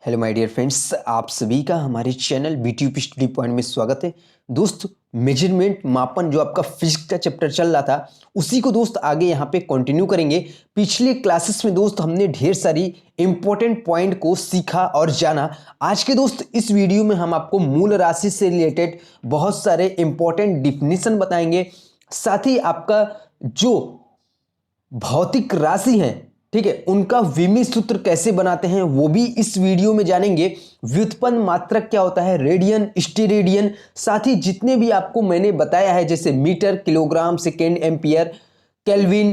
Hello my dear friends, आप सभी का हमारे चैनल बीटीयूपी स्टडी पॉइंट में स्वागत है। दोस्त, मेजरमेंट मापन जो आपका फिजिक्स का चैप्टर चल रहा था उसी को दोस्त आगे यहाँ पे कंटिन्यू करेंगे। पिछले क्लासेस में दोस्त हमने ढेर सारी इंपॉर्टेंट पॉइंट को सीखा और जाना। आज के दोस्त इस वीडियो में हम आपको मूल राशि से रिलेटेड बहुत सारे इंपॉर्टेंट डिफिनीशन बताएंगे। साथ ही आपका जो भौतिक राशि है, ठीक है, उनका विमीय सूत्र कैसे बनाते हैं वो भी इस वीडियो में जानेंगे। व्युत्पन्न मात्रक क्या होता है, रेडियन, स्टेरेडियन, साथ ही जितने भी आपको मैंने बताया है जैसे metre, kilogram, second, ampere, kelvin,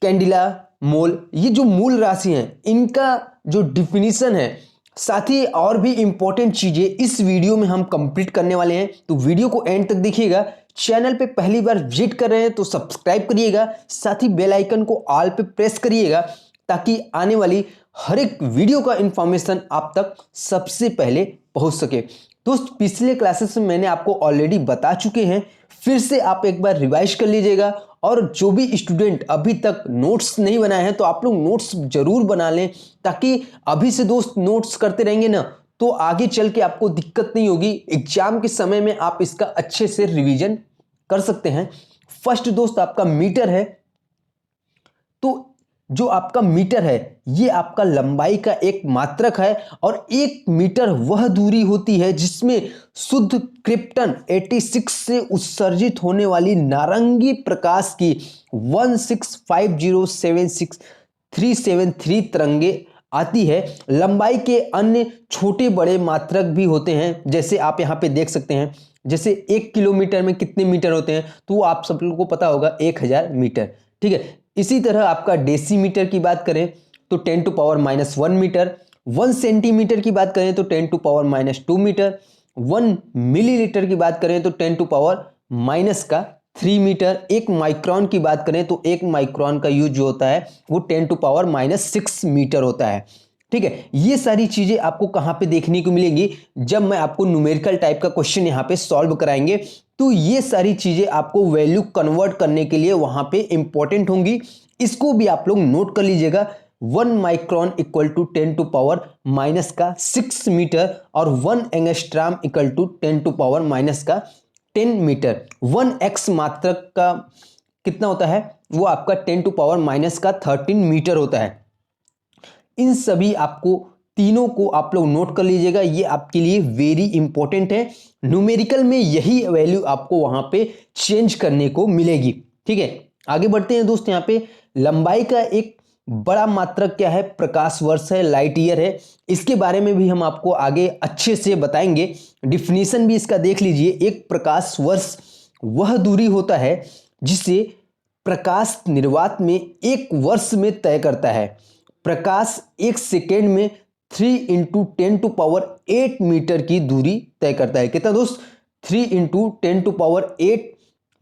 candela, mole, ये जो मूल राशि हैं इनका जो डिफिनीशन है, साथ ही और भी इंपॉर्टेंट चीजें इस वीडियो में हम कंप्लीट करने वाले हैं। तो वीडियो को एंड तक देखिएगा। चैनल पे पहली बार विजिट कर रहे हैं तो सब्सक्राइब करिएगा, साथ ही बेल आइकन को ऑल पे प्रेस करिएगा ताकि आने वाली हर एक वीडियो का इंफॉर्मेशन आप तक सबसे पहले पहुंच सके। दोस्त, पिछले क्लासेस में मैंने आपको ऑलरेडी बता चुके हैं, फिर से आप एक बार रिवाइज कर लीजिएगा। और जो भी स्टूडेंट अभी तक नोट्स नहीं बनाए हैं तो आप लोग नोट्स जरूर बना लें, ताकि अभी से दोस्त नोट्स करते रहेंगे ना तो आगे चल के आपको दिक्कत नहीं होगी। एग्जाम के समय में आप इसका अच्छे से रिवीजन कर सकते हैं। फर्स्ट दोस्त आपका मीटर है। तो जो आपका मीटर है ये आपका लंबाई का एक मात्रक है, और 1 मीटर वह दूरी होती है जिसमें शुद्ध क्रिप्टन 86 से उत्सर्जित होने वाली नारंगी प्रकाश की 165076373 तरंगे आती है। लंबाई के अन्य छोटे बड़े मात्रक भी होते हैं, जैसे आप यहाँ पे देख सकते हैं, जैसे 1 किलोमीटर में कितने मीटर होते हैं तो आप सब लोगों को पता होगा 1000 मीटर, ठीक है। इसी तरह आपका डेसीमीटर की बात करें तो 10⁻⁻1 मीटर, 1 सेंटीमीटर की बात करें तो 10⁻⁻2 मीटर, 1 मिलीलीटर की बात करें तो 10⁻⁻3 मीटर, 1 माइक्रोन की बात करें तो 1 माइक्रोन का यूज जो होता है वो 10⁻⁻6 मीटर होता है, ठीक है। ये सारी चीजें आपको कहां पे देखने को मिलेंगी, जब मैं आपको न्यूमेरिकल टाइप का क्वेश्चन यहां पे सॉल्व कराएंगे तो ये सारी चीजें आपको वैल्यू कन्वर्ट करने के लिए वहां पे इंपॉर्टेंट होंगी। इसको भी आप लोग नोट कर लीजिएगा। 1 माइक्रोन इक्वल टू 10⁻⁻6 मीटर और 1 एंगस्ट्रॉम इक्वल टू 10⁻⁻10 मीटर। 1 मात्रक का कितना होता है, वो आपका 10⁻⁻13 मीटर होता है। इन सभी आपको तीनों को आप लोग नोट कर लीजिएगा, ये आपके लिए वेरी इंपॉर्टेंट है। न्यूमेरिकल में यही वैल्यू आपको वहां पे चेंज करने को मिलेगी, ठीक है। आगे बढ़ते हैं दोस्त। यहाँ पे लंबाई का एक बड़ा मात्रक क्या है, प्रकाश वर्ष है, लाइट ईयर है। इसके बारे में भी हम आपको आगे अच्छे से बताएंगे। डिफिनीशन भी इसका देख लीजिए। एक प्रकाश वर्ष वह दूरी होता है जिसे प्रकाश निर्वात में 1 वर्ष में तय करता है। प्रकाश 1 सेकेंड में 3 × 10⁸ मीटर की दूरी तय करता है। कितना दोस्त, 3 × 10⁸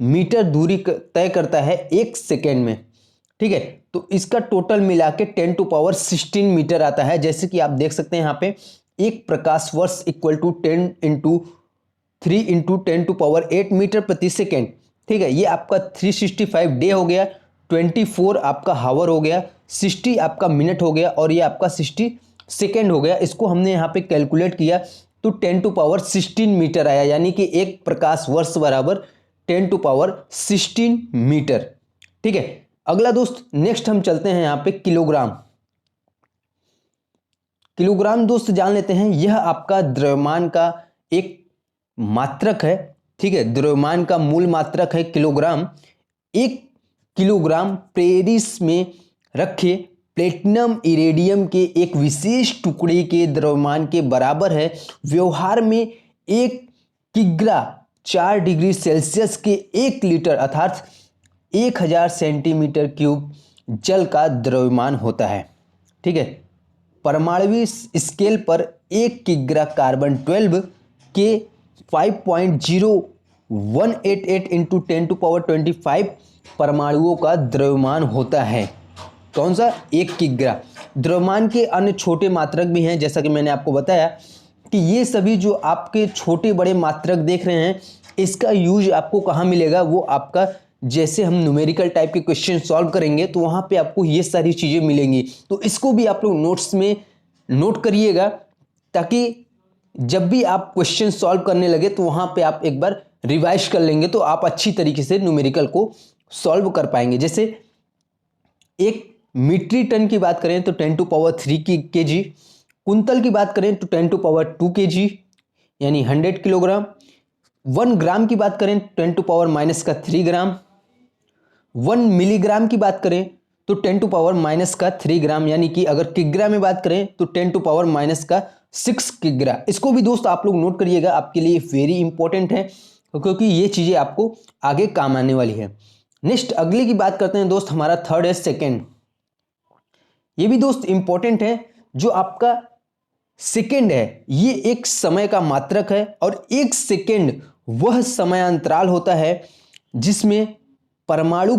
मीटर दूरी तय करता है 1 सेकेंड में, ठीक है। तो इसका टोटल मिला के 10⁻16 मीटर आता है। जैसे कि आप देख सकते हैं यहाँ पे एक प्रकाश वर्ष इक्वल टू 10 × 3 × 10⁸ मीटर प्रति सेकेंड, ठीक है। ये आपका 365 डे हो गया, 24 आपका हावर हो गया, 60 आपका मिनट हो गया, और ये आपका 60 सेकेंड हो गया। इसको हमने यहाँ पे कैलकुलेट किया तो 10⁻16 मीटर आया, यानी कि एक प्रकाश वर्ष बराबर 10⁻16 मीटर, ठीक है। अगला दोस्त, नेक्स्ट हम चलते हैं यहाँ पे किलोग्राम। किलोग्राम दोस्त जान लेते हैं। यह आपका द्रव्यमान का एक मात्रक है, ठीक है। द्रव्यमान का मूल मात्रक है किलोग्राम। 1 किलोग्राम पेरिस में रखे प्लेटिनम इरेडियम के एक विशेष टुकड़े के द्रव्यमान के बराबर है। व्यवहार में 1 किग्रा 4 डिग्री सेल्सियस के 1 लीटर अर्थात 1000 सेंटीमीटर क्यूब जल का द्रव्यमान होता है, ठीक है। परमाणु स्केल पर 1 किग्रा कार्बन 12 के 5.0188 × 10⁻25 परमाणुओं का द्रव्यमान होता है। कौन सा, 1 किग्रा। द्रव्यमान के अन्य छोटे मात्रक भी हैं, जैसा कि मैंने आपको बताया कि ये सभी जो आपके छोटे बड़े मात्रक देख रहे हैं इसका यूज आपको कहाँ मिलेगा, वो आपका जैसे हम न्यूमेरिकल टाइप के क्वेश्चन सॉल्व करेंगे तो वहाँ पे आपको ये सारी चीज़ें मिलेंगी। तो इसको भी आप लोग नोट्स में नोट करिएगा। ताकि जब भी आप क्वेश्चन सॉल्व करने लगे तो वहाँ पे आप एक बार रिवाइज कर लेंगे तो आप अच्छी तरीके से न्यूमेरिकल को सॉल्व कर पाएंगे। जैसे एक मीट्रिक टन की बात करें तो 10⁻³ kg, कुंतल की बात करें तो 10⁻² kg यानी 100 किलोग्राम, 1 ग्राम की बात करें 10⁻³ ग्राम, 1 मिलीग्राम की बात करें तो 10⁻³ ग्राम, यानी कि अगर किग्रा में बात करें तो 10⁻⁶ किग्रा। इसको भी दोस्त आप लोग नोट करिएगा, आपके लिए वेरी इंपॉर्टेंट है क्योंकि ये चीज़ें आपको आगे काम आने वाली है। नेक्स्ट अगले की बात करते हैं दोस्त, हमारा थर्ड है सेकेंड। ये भी दोस्त इंपॉर्टेंट है। जो आपका सेकेंड है ये एक समय का मात्रक है और एक सेकेंड वह समय अंतराल होता है जिसमें परमाणु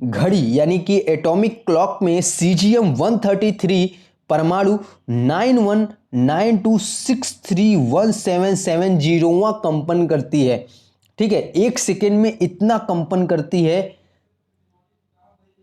घड़ी यानी कि एटॉमिक क्लॉक में सीजियम 133 परमाणु 9192631770वां कंपन करती है। ठीक है, एक सेकेंड में इतना कंपन करती है।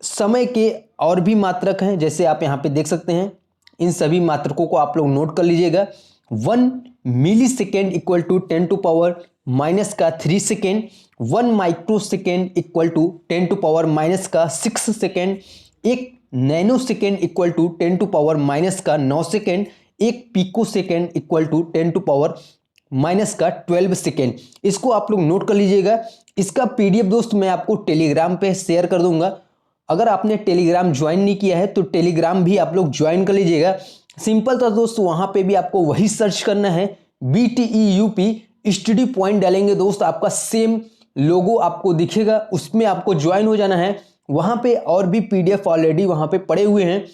समय के और भी मात्रक हैं, जैसे आप यहाँ पे देख सकते हैं, इन सभी मात्रकों को आप लोग नोट कर लीजिएगा। 1 millisecond equal to 10⁻³ second, 1 microsecond equal to 10⁻⁻6 second, एक nanosecond equal to 10⁻⁻9 second, एक picosecond equal to 10⁻⁻12 second. इसको आप लोग नोट कर लीजिएगा। इसका पीडीएफ दोस्त मैं आपको टेलीग्राम पे शेयर कर दूंगा। अगर आपने टेलीग्राम ज्वाइन नहीं किया है तो टेलीग्राम भी आप लोग ज्वाइन कर लीजिएगा। सिंपल था दोस्त, वहां पे भी आपको वही सर्च करना है, BTEUP स्टडी पॉइंट डालेंगे दोस्त, आपका सेम लोगो आपको दिखेगा, उसमें आपको ज्वाइन हो जाना है। वहां पे और भी पीडीएफ ऑलरेडी वहां पे पड़े हुए हैं।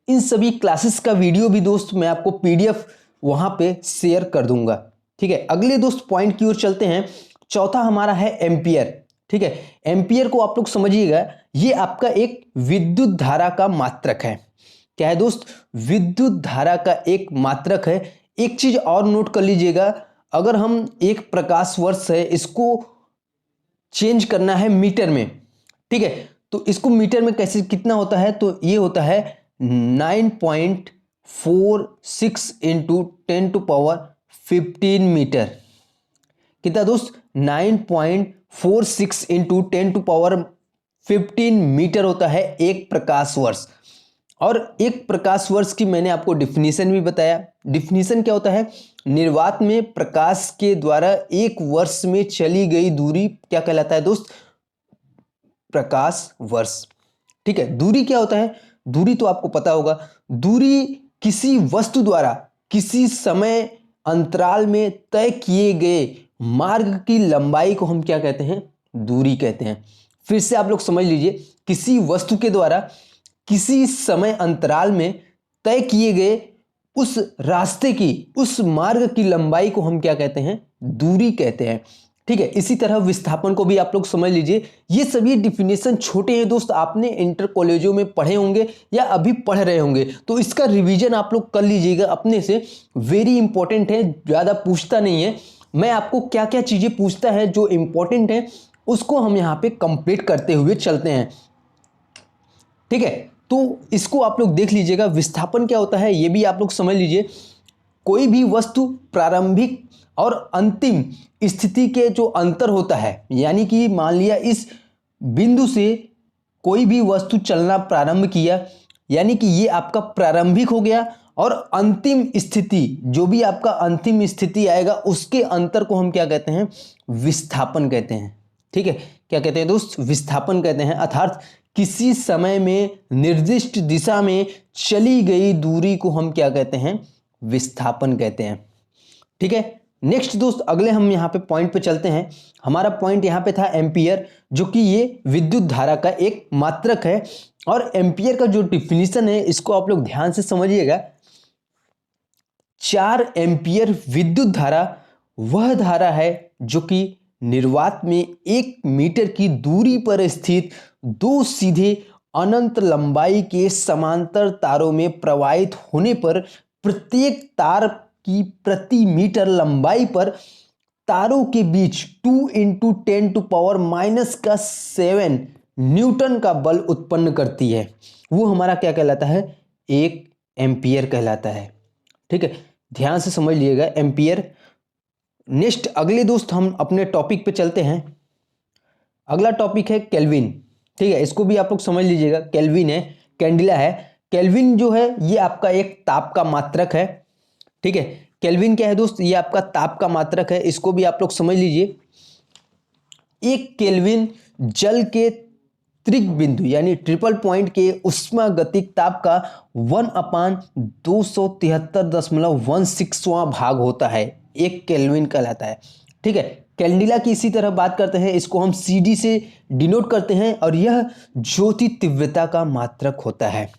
इन सभी क्लासेस का वीडियो भी दोस्त मैं आपको पीडीएफ वहां पे शेयर कर दूंगा। ठीक है, अगले दोस्त पॉइंट की ओर चलते हैं। चौथा हमारा है एम्पियर। ठीक है, एम्पियर को आप लोग समझिएगा, ये आपका एक विद्युत धारा का मात्रक है। क्या है दोस्त? विद्युत धारा का एक मात्रक है। एक चीज और नोट कर लीजिएगा, अगर हम एक प्रकाश वर्ष है इसको चेंज करना है मीटर में, ठीक है, तो इसको मीटर में कैसे कितना होता है, तो ये होता है 9.46 इंटू 10⁻15 मीटर। कितना दोस्त? 9.46 इंटू 10⁻15 मीटर होता है एक प्रकाश वर्ष। और एक प्रकाश वर्ष की मैंने आपको डिफिनीशन भी बताया। डिफिनीशन क्या होता है? निर्वात में प्रकाश के द्वारा एक वर्ष में चली गई दूरी क्या कहलाता है दोस्त? प्रकाश वर्ष। ठीक है, दूरी क्या होता है? दूरी तो आपको पता होगा, दूरी किसी वस्तु द्वारा किसी समय अंतराल में तय किए गए मार्ग की लंबाई को हम क्या कहते हैं? दूरी कहते हैं। फिर से आप लोग समझ लीजिए, किसी वस्तु के द्वारा किसी समय अंतराल में तय किए गए उस रास्ते की, उस मार्ग की लंबाई को हम क्या कहते हैं? दूरी कहते हैं। ठीक है, इसी तरह विस्थापन को भी आप लोग समझ लीजिए। ये सभी डिफिनेशन छोटे हैं दोस्त, आपने इंटर कॉलेजों में पढ़े होंगे या अभी पढ़ रहे होंगे, तो इसका रिवीजन आप लोग कर लीजिएगा अपने से, वेरी इंपॉर्टेंट है, ज़्यादा पूछता नहीं है। मैं आपको क्या क्या चीज़ें पूछता है जो इंपॉर्टेंट है उसको हम यहाँ पे कंप्लीट करते हुए चलते हैं। ठीक है, तो इसको आप लोग देख लीजिएगा। विस्थापन क्या होता है ये भी आप लोग समझ लीजिए। कोई भी वस्तु प्रारंभिक और अंतिम स्थिति के जो अंतर होता है, यानी कि मान लिया इस बिंदु से कोई भी वस्तु चलना प्रारंभ किया, यानी कि ये आपका प्रारंभिक हो गया, और अंतिम स्थिति जो भी आपका अंतिम स्थिति आएगा उसके अंतर को हम क्या कहते हैं? विस्थापन कहते हैं। ठीक है, क्या कहते हैं दोस्त? विस्थापन कहते हैं। अर्थात किसी समय में निर्दिष्ट दिशा में चली गई दूरी को हम क्या कहते हैं? विस्थापन कहते हैं। ठीक है, नेक्स्ट दोस्त अगले हम यहाँ पे पॉइंट पे चलते हैं। हमारा पॉइंट यहाँ पे था एम्पियर, जो कि ये विद्युत धारा का एक मात्रक है। और एम्पियर का जो डिफिनीशन है इसको आप लोग ध्यान से समझिएगा। 4 एम्पियर विद्युत धारा वह धारा है जो कि निर्वात में 1 मीटर की दूरी पर स्थित 2 सीधे अनंत लंबाई के समांतर तारों में प्रवाहित होने पर प्रत्येक तार की प्रति मीटर लंबाई पर तारों के बीच 2 इंटू 10⁻⁻7 न्यूटन का बल उत्पन्न करती है। वो हमारा क्या कहलाता है? 1 एम्पियर कहलाता है। ठीक है, ध्यान से समझ लीजिएगा, एम्पियर। नेक्स्ट अगले दोस्त हम अपने टॉपिक पे चलते हैं। अगला टॉपिक है केल्विन। ठीक है, इसको भी आप लोग समझ लीजिएगा, केल्विन है, कैंडिला है। केल्विन जो है ये आपका एक ताप का मात्रक है। ठीक है, केल्विन क्या है दोस्त, ये आपका ताप का मात्रक है, इसको भी आप लोग समझ लीजिए। एक केल्विन जल के त्रिक बिंदु यानी ट्रिपल पॉइंट के उष्मागतिक ताप का 1/273.16वां भाग होता है, एक केल्विन कहलाता है। ठीक है, कैंडिला की इसी तरह बात करते हैं, इसको हम CD से डिनोट करते हैं और यह ज्योति तीव्रता का मात्रक होता है।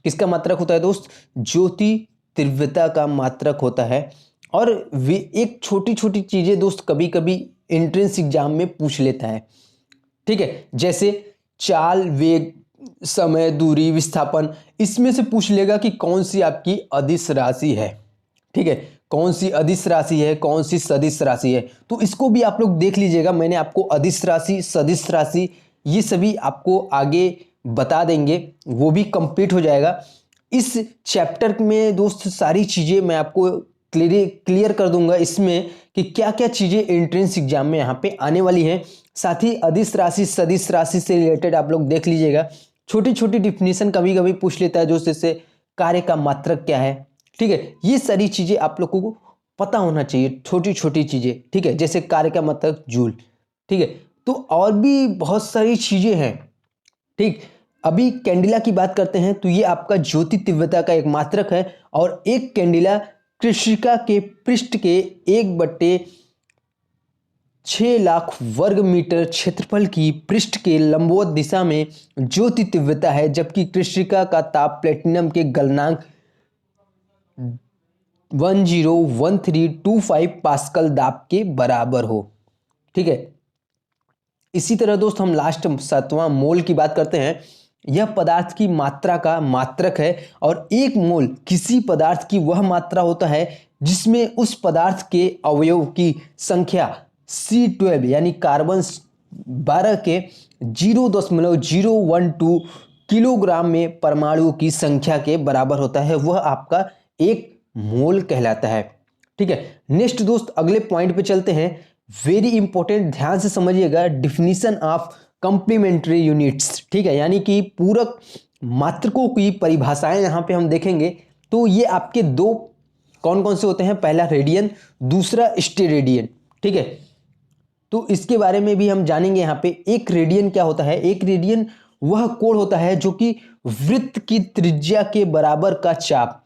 किसका मात्रक होता है दोस्त, ज्योति तीव्रता का मात्रक होता है। और वे एक छोटी छोटी चीजें दोस्त कभी कभी एंट्रेंस एग्जाम में पूछ लेता है। ठीक है, जैसे चाल, वेग, समय, दूरी, विस्थापन, इसमें से पूछ लेगा कि कौन सी आपकी अदिश राशि है। ठीक है, कौन सी अदिश राशि है, कौन सी सदिश राशि है, तो इसको भी आप लोग देख लीजिएगा। मैंने आपको अदिश राशि, सदिश राशि ये सभी आपको आगे बता देंगे, वो भी कंप्लीट हो जाएगा। इस चैप्टर में दोस्त सारी चीज़ें मैं आपको क्लियर कर दूंगा इसमें कि क्या क्या चीज़ें एंट्रेंस एग्जाम में यहाँ पे आने वाली हैं। साथ ही अदिश राशि, सदिश राशि से रिलेटेड आप लोग देख लीजिएगा। छोटी छोटी डिफिनीशन कभी कभी पूछ लेता है दोस्त, जैसे कार्य का मात्रक क्या है। ठीक है, ये सारी चीज़ें आप लोगों को पता होना चाहिए, छोटी छोटी चीज़ें। ठीक है, जैसे कार्य का मात्रक जूल। ठीक है, तो और भी बहुत सारी चीज़ें हैं। ठीक, अभी कैंडिला की बात करते हैं, तो ये आपका ज्योति तीव्रता का एक मात्रक है। और एक कैंडिला कृष्णिका के पृष्ठ के 1/6 लाख वर्ग मीटर क्षेत्रफल की पृष्ठ के लंबवत दिशा में ज्योति तीव्रता है, जबकि कृष्णिका का ताप प्लेटिनम के गलनांक 101325 पास्कल दाब के बराबर हो। ठीक है, इसी तरह दोस्त हम लास्ट 7वां मोल की बात करते हैं। यह पदार्थ की मात्रा का मात्रक है और एक मोल किसी पदार्थ की वह मात्रा होता है जिसमें उस पदार्थ के अवयव की संख्या C12 यानी कार्बन 12 के 0.012 किलोग्राम में परमाणु की संख्या के बराबर होता है, वह आपका एक मोल कहलाता है। ठीक है, नेक्स्ट दोस्त अगले पॉइंट पे चलते हैं। वेरी इंपॉर्टेंट, ध्यान से समझिएगा, डिफिनीशन ऑफ कंप्लीमेंट्री यूनिट्स। ठीक है, यानी कि पूरक मात्रकों की परिभाषाएं यहाँ पे हम देखेंगे। तो ये आपके दो कौन कौन से होते हैं, पहला रेडियन, दूसरा स्टेरेडियन। ठीक है, तो इसके बारे में भी हम जानेंगे यहाँ पे। एक रेडियन क्या होता है, एक रेडियन वह कोण होता है जो कि वृत्त की त्रिज्या के बराबर का चाप,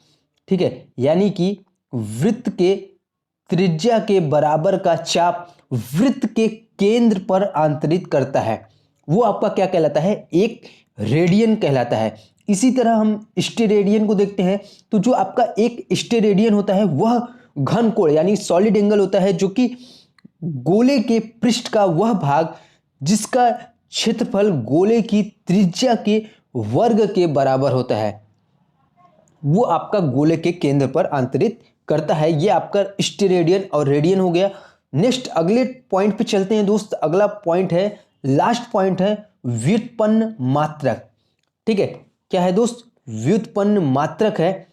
ठीक है, यानी कि वृत्त के त्रिज्या के बराबर का चाप वृत्त के केंद्र पर आंतरित करता है, वो आपका क्या कहलाता है, एक रेडियन कहलाता है। इसी तरह हम स्टेरेडियन को देखते हैं, तो जो आपका एक स्टेरेडियन होता है वह घन कोण यानी सॉलिड एंगल होता है, जो कि गोले के पृष्ठ का वह भाग जिसका क्षेत्रफल गोले की त्रिज्या के वर्ग के बराबर होता है, वो आपका गोले के केंद्र पर आंतरित करता है। ये आपका स्टेरेडियन और रेडियन हो गया। नेक्स्ट अगले पॉइंट पे चलते हैं दोस्त। अगला पॉइंट है, लास्ट पॉइंट है व्युत्पन्न मात्रक। ठीक है, क्या है दोस्त, व्युत्पन्न मात्रक है।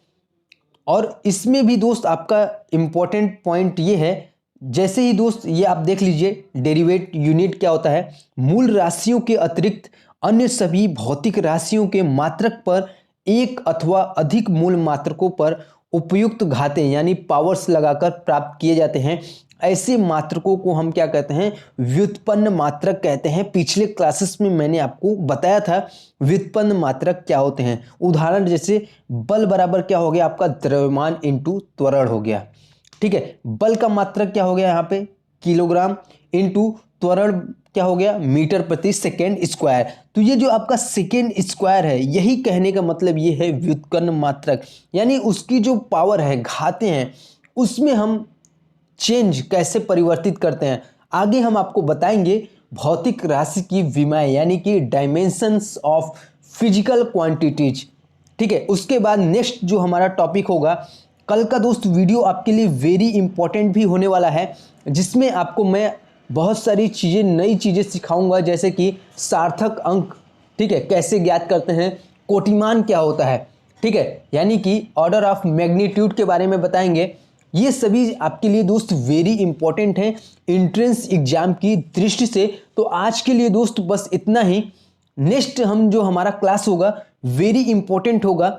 और इसमें भी दोस्त आपका इंपॉर्टेंट पॉइंट ये है, जैसे ही दोस्त ये आप देख लीजिए, डेरिवेट यूनिट क्या होता है, मूल राशियों के अतिरिक्त अन्य सभी भौतिक राशियों के मात्रक पर एक अथवा अधिक मूल मात्रकों पर उपयुक्त घातें यानी पावर्स लगाकर प्राप्त किए जाते हैं। ऐसे मात्रकों को हम क्या कहते हैं, व्युत्पन्न मात्रक कहते हैं। पिछले क्लासेस में मैंने आपको बताया था व्युत्पन्न मात्रक क्या होते हैं। उदाहरण जैसे बल बराबर क्या हो गया आपका, द्रव्यमान इंटू त्वरण हो गया। ठीक है, बल का मात्रक क्या हो गया यहाँ पे, किलोग्राम, इंटू त्वरण क्या हो गया, मीटर प्रति सेकेंड स्क्वायर। तो ये जो आपका सेकेंड स्क्वायर है, यही कहने का मतलब ये है व्युत्पन्न मात्रक, यानी उसकी जो पावर है, घातें हैं, उसमें हम चेंज कैसे परिवर्तित करते हैं, आगे हम आपको बताएंगे। भौतिक राशि की विमाएं यानी कि डायमेंशंस ऑफ फिजिकल क्वांटिटीज। ठीक है, उसके बाद नेक्स्ट जो हमारा टॉपिक होगा, कल का दोस्त वीडियो आपके लिए वेरी इंपॉर्टेंट भी होने वाला है, जिसमें आपको मैं बहुत सारी चीज़ें, नई चीज़ें सिखाऊंगा, जैसे कि सार्थक अंक, ठीक है, कैसे ज्ञात करते हैं, कोटिमान क्या होता है, ठीक है, यानी कि ऑर्डर ऑफ मैग्नीट्यूड के बारे में बताएंगे। ये सभी आपके लिए दोस्त वेरी इंपॉर्टेंट है एंट्रेंस एग्जाम की दृष्टि से। तो आज के लिए दोस्त बस इतना ही। नेक्स्ट हम जो हमारा क्लास होगा वेरी इंपॉर्टेंट होगा,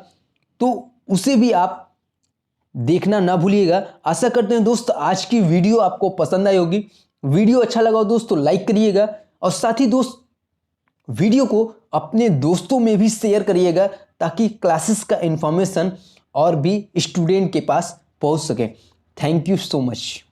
तो उसे भी आप देखना ना भूलिएगा। आशा करते हैं दोस्त आज की वीडियो आपको पसंद आई होगी। वीडियो अच्छा लगा हो दोस्त तो लाइक करिएगा, और साथ ही दोस्त वीडियो को अपने दोस्तों में भी शेयर करिएगा, ताकि क्लासेस का इंफॉर्मेशन और भी स्टूडेंट के पास पहुंच सके। Thank you so much.